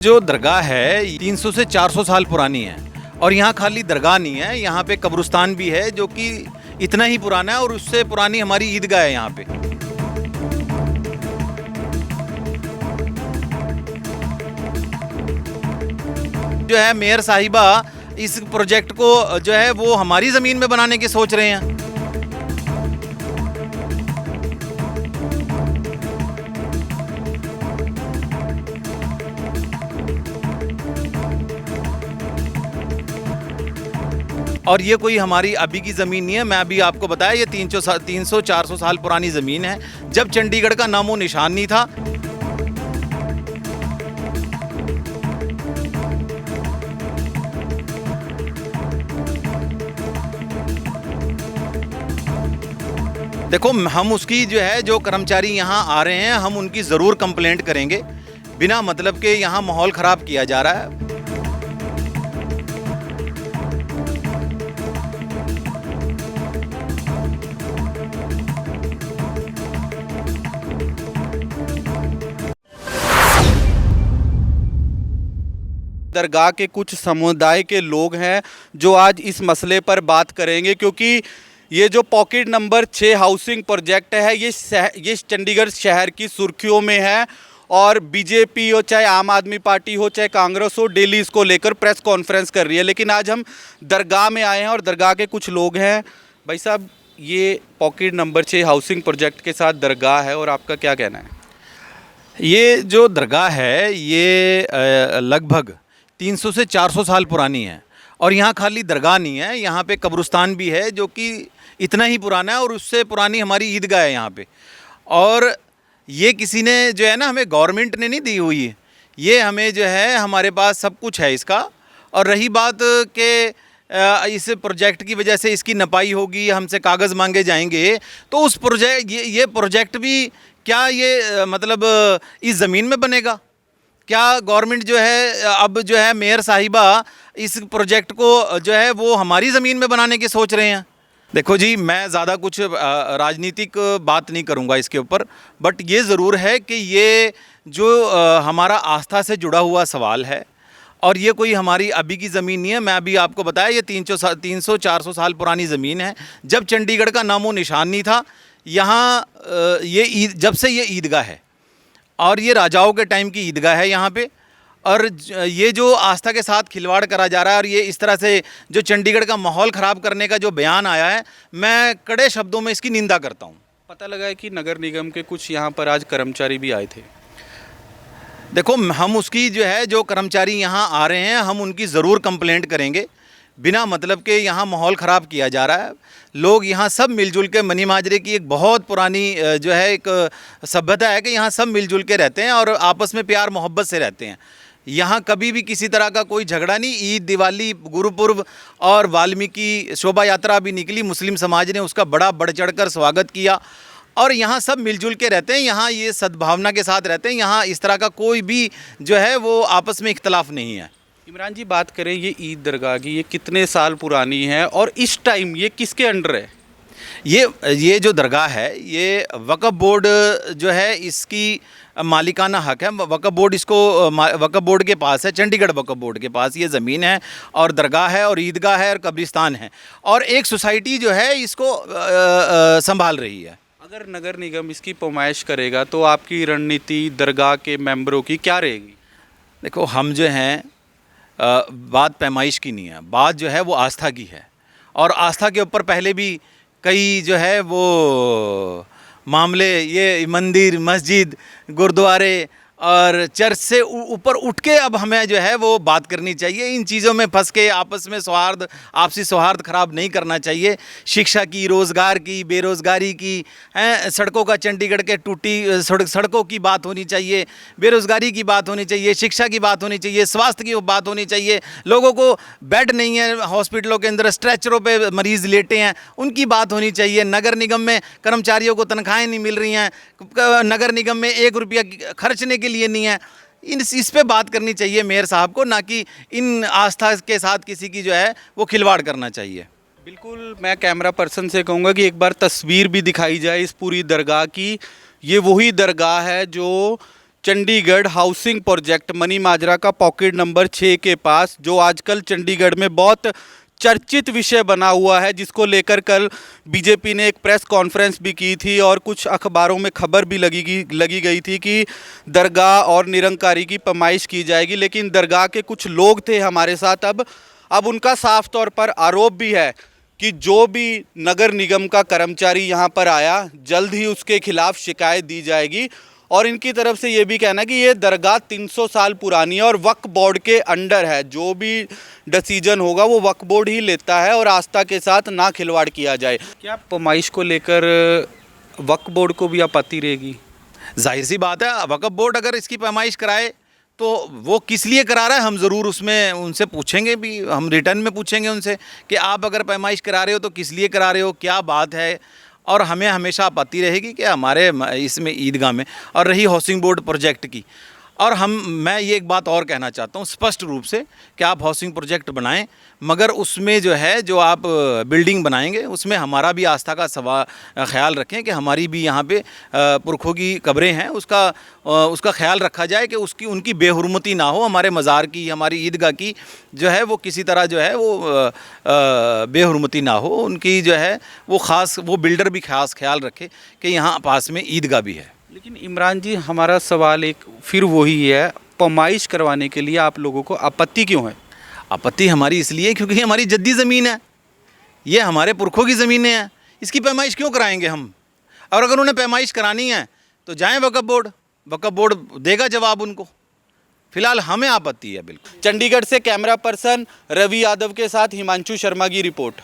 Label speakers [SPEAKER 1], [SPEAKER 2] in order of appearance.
[SPEAKER 1] जो दरगाह है 300 से 400 साल पुरानी है और यहाँ खाली दरगाह नहीं है, यहाँ पे कब्रिस्तान भी है जो कि इतना ही पुराना है और उससे पुरानी हमारी ईदगाह है यहाँ पे। जो है मेयर साहिबा इस प्रोजेक्ट को जो है वो हमारी ज़मीन में बनाने की सोच रहे हैं। और ये कोई हमारी अभी की ज़मीन नहीं है। मैं अभी आपको बताया ये 300-400 साल पुरानी ज़मीन है, जब चंडीगढ़ का नामो निशान नहीं था। देखो, हम उसकी जो कर्मचारी यहाँ आ रहे हैं, हम उनकी ज़रूर कंप्लेंट करेंगे। बिना मतलब के यहाँ माहौल ख़राब किया जा रहा है।
[SPEAKER 2] दरगाह के कुछ समुदाय के लोग हैं जो आज इस मसले पर बात करेंगे, क्योंकि ये जो पॉकेट नंबर 6 हाउसिंग प्रोजेक्ट है ये चंडीगढ़ शहर की सुर्खियों में है और बीजेपी हो, चाहे आम आदमी पार्टी हो, चाहे कांग्रेस हो, डेली इसको लेकर प्रेस कॉन्फ्रेंस कर रही है। लेकिन आज हम दरगाह में आए हैं और दरगाह के कुछ लोग हैं। भाई साहब, ये पॉकेट नंबर 6 हाउसिंग प्रोजेक्ट के साथ दरगाह है और आपका क्या कहना है?
[SPEAKER 1] ये जो दरगाह है ये लगभग 300 से 400 साल पुरानी है और यहाँ खाली दरगाह नहीं है, यहाँ पे कब्रिस्तान भी है जो कि इतना ही पुराना है और उससे पुरानी हमारी ईदगाह है यहाँ पे। और ये किसी ने जो है ना, हमें गवर्नमेंट ने नहीं दी हुई है, ये हमें जो है हमारे पास सब कुछ है इसका। और रही बात के इस प्रोजेक्ट की वजह से इसकी नपाई होगी, हमसे कागज़ मांगे जाएंगे, तो उस प्रोजेक्ट ये प्रोजेक्ट भी क्या ये मतलब इस ज़मीन में बनेगा? क्या गवर्नमेंट जो है अब जो है मेयर साहिबा इस प्रोजेक्ट को जो है वो हमारी ज़मीन में बनाने की सोच रहे हैं? देखो जी, मैं ज़्यादा कुछ राजनीतिक बात नहीं करूंगा इसके ऊपर, बट ये ज़रूर है कि ये जो हमारा आस्था से जुड़ा हुआ सवाल है और ये कोई हमारी अभी की ज़मीन नहीं है। मैं अभी आपको बताया ये 300-400 साल पुरानी ज़मीन है, जब चंडीगढ़ का नामो निशान नहीं था। यहाँ जब से ये ईदगाह है और ये राजाओं के टाइम की ईदगाह है यहाँ पे। और ये जो आस्था के साथ खिलवाड़ करा जा रहा है और ये इस तरह से जो चंडीगढ़ का माहौल ख़राब करने का जो बयान आया है, मैं कड़े शब्दों में इसकी निंदा करता हूँ।
[SPEAKER 2] पता लगा है कि नगर निगम के कुछ यहाँ पर आज कर्मचारी भी आए थे।
[SPEAKER 1] देखो, हम उसकी जो कर्मचारी यहाँ आ रहे हैं, हम उनकी ज़रूर कंप्लेंट करेंगे। बिना मतलब के यहाँ माहौल ख़राब किया जा रहा है। लोग यहाँ सब मिलजुल के, मनी माजरे की एक बहुत पुरानी जो है एक सभ्यता है कि यहाँ सब मिलजुल के रहते हैं और आपस में प्यार मोहब्बत से रहते हैं। यहाँ कभी भी किसी तरह का कोई झगड़ा नहीं। ईद, दिवाली, गुरुपुर्ब और वाल्मीकि शोभा यात्रा भी निकली, मुस्लिम समाज ने उसका बड़ा बढ़ चढ़ कर स्वागत किया और यहाँ सब मिलजुल के रहते हैं। यहाँ ये सद्भावना के साथ रहते हैं। यहाँ इस तरह का कोई भी जो है वो आपस में इख्तलाफ नहीं है।
[SPEAKER 2] इमरान जी, बात करें ये ईद दरगाह की, ये कितने साल पुरानी है और इस टाइम ये किसके अंडर है?
[SPEAKER 1] ये जो दरगाह है ये वक्फ बोर्ड जो है इसकी मालिकाना हक है। वक्फ बोर्ड इसको वक्फ बोर्ड के पास है, चंडीगढ़ वक्फ बोर्ड के पास ये ज़मीन है और दरगाह है और ईदगाह है और कब्रिस्तान है और एक सोसाइटी जो है इसको संभाल रही है।
[SPEAKER 2] अगर नगर निगम इसकी पैमाइश करेगा तो आपकी रणनीति दरगाह के मेंबरों की क्या रहेगी?
[SPEAKER 1] देखो, हम जो हैं बात पैमाइश की नहीं है, बात जो है वो आस्था की है और आस्था के ऊपर पहले भी कई जो है वो मामले, ये मंदिर, मस्जिद, गुरुद्वारे और चर्च से ऊपर उठ के अब हमें जो है वो बात करनी चाहिए। इन चीज़ों में फंस के आपस में आपसी सौहार्द ख़राब नहीं करना चाहिए। शिक्षा की, रोज़गार की, बेरोज़गारी की, सड़कों का, चंडीगढ़ के टूटी सड़कों की बात होनी चाहिए, बेरोज़गारी की बात होनी चाहिए, शिक्षा की बात होनी चाहिए, स्वास्थ्य की बात होनी चाहिए। लोगों को बेड नहीं है हॉस्पिटलों के अंदर, स्ट्रेचरों पे मरीज़ लेटे हैं, उनकी बात होनी चाहिए। नगर निगम में कर्मचारियों को तनख्वाहें नहीं मिल रही हैं, नगर निगम में 1 रुपया खर्चने के लिए नहीं है। इस पे बात करनी चाहिए मेयर साहब को, ना कि इन आस्था के साथ किसी की जो है वो खिलवाड़ करना चाहिए।
[SPEAKER 2] बिल्कुल, मैं कैमरा पर्सन से कहूँगा कि एक बार तस्वीर भी दिखाई जाए इस पूरी दरगाह की। ये वही दरगाह है जो चंडीगढ़ हाउसिंग प्रोजेक्ट मनी माजरा का पॉकेट नंबर 6 के पास, जो आजकल चंडीगढ़ में बहुत चर्चित विषय बना हुआ है, जिसको लेकर कल बीजेपी ने एक प्रेस कॉन्फ्रेंस भी की थी और कुछ अखबारों में खबर भी लगी गई थी कि दरगाह और निरंकारी की पैमाइश की जाएगी। लेकिन दरगाह के कुछ लोग थे हमारे साथ, अब उनका साफ तौर पर आरोप भी है कि जो भी नगर निगम का कर्मचारी यहाँ पर आया, जल्द ही उसके खिलाफ शिकायत दी जाएगी। और इनकी तरफ से ये भी कहना है कि ये दरगाह 300 साल पुरानी है और वक्फ बोर्ड के अंडर है, जो भी डिसीजन होगा वो वक्फ बोर्ड ही लेता है और आस्था के साथ ना खिलवाड़ किया जाए। क्या पैमाइश को लेकर वक्फ बोर्ड को भी आपत्ति रहेगी?
[SPEAKER 1] जाहिर सी बात है, वक्फ बोर्ड अगर इसकी पैमाइश कराए तो वो किस लिए करा रहा है, हम ज़रूर उसमें उनसे पूछेंगे भी, हम रिटर्न में पूछेंगे उनसे कि आप अगर पैमाइश करा रहे हो तो किस लिए करा रहे हो, क्या बात है। और हमें हमेशा आपत्ति रहेगी कि हमारे इसमें ईदगाह में, और रही हाउसिंग बोर्ड प्रोजेक्ट की, और मैं ये एक बात और कहना चाहता हूँ स्पष्ट रूप से कि आप हाउसिंग प्रोजेक्ट बनाएं, मगर उसमें जो आप बिल्डिंग बनाएंगे उसमें हमारा भी आस्था का ख्याल रखें कि हमारी भी यहाँ पे पुरखों की कब्रें हैं, उसका ख्याल रखा जाए कि उनकी बेहुरमती ना हो, हमारे मज़ार की, हमारी ईदगाह की वो किसी तरह वो बेहुरमती ना हो, उनकी वो बिल्डर भी खास ख्याल रखे कि यहाँ पास में ईदगाह भी है।
[SPEAKER 2] लेकिन इमरान जी, हमारा सवाल एक फिर वही है, पैमाइश करवाने के लिए आप लोगों को आपत्ति क्यों है?
[SPEAKER 1] आपत्ति हमारी इसलिए क्योंकि ये हमारी जद्दी ज़मीन है, ये हमारे पुरखों की ज़मीनें हैं, इसकी पैमाइश क्यों कराएंगे हम? और अगर उन्हें पैमाइश करानी है तो जाएं वक्फ बोर्ड देगा जवाब उनको। फिलहाल हमें आपत्ति है बिल्कुल।
[SPEAKER 2] चंडीगढ़ से कैमरा पर्सन रवि यादव के साथ हिमांशु शर्मा की रिपोर्ट।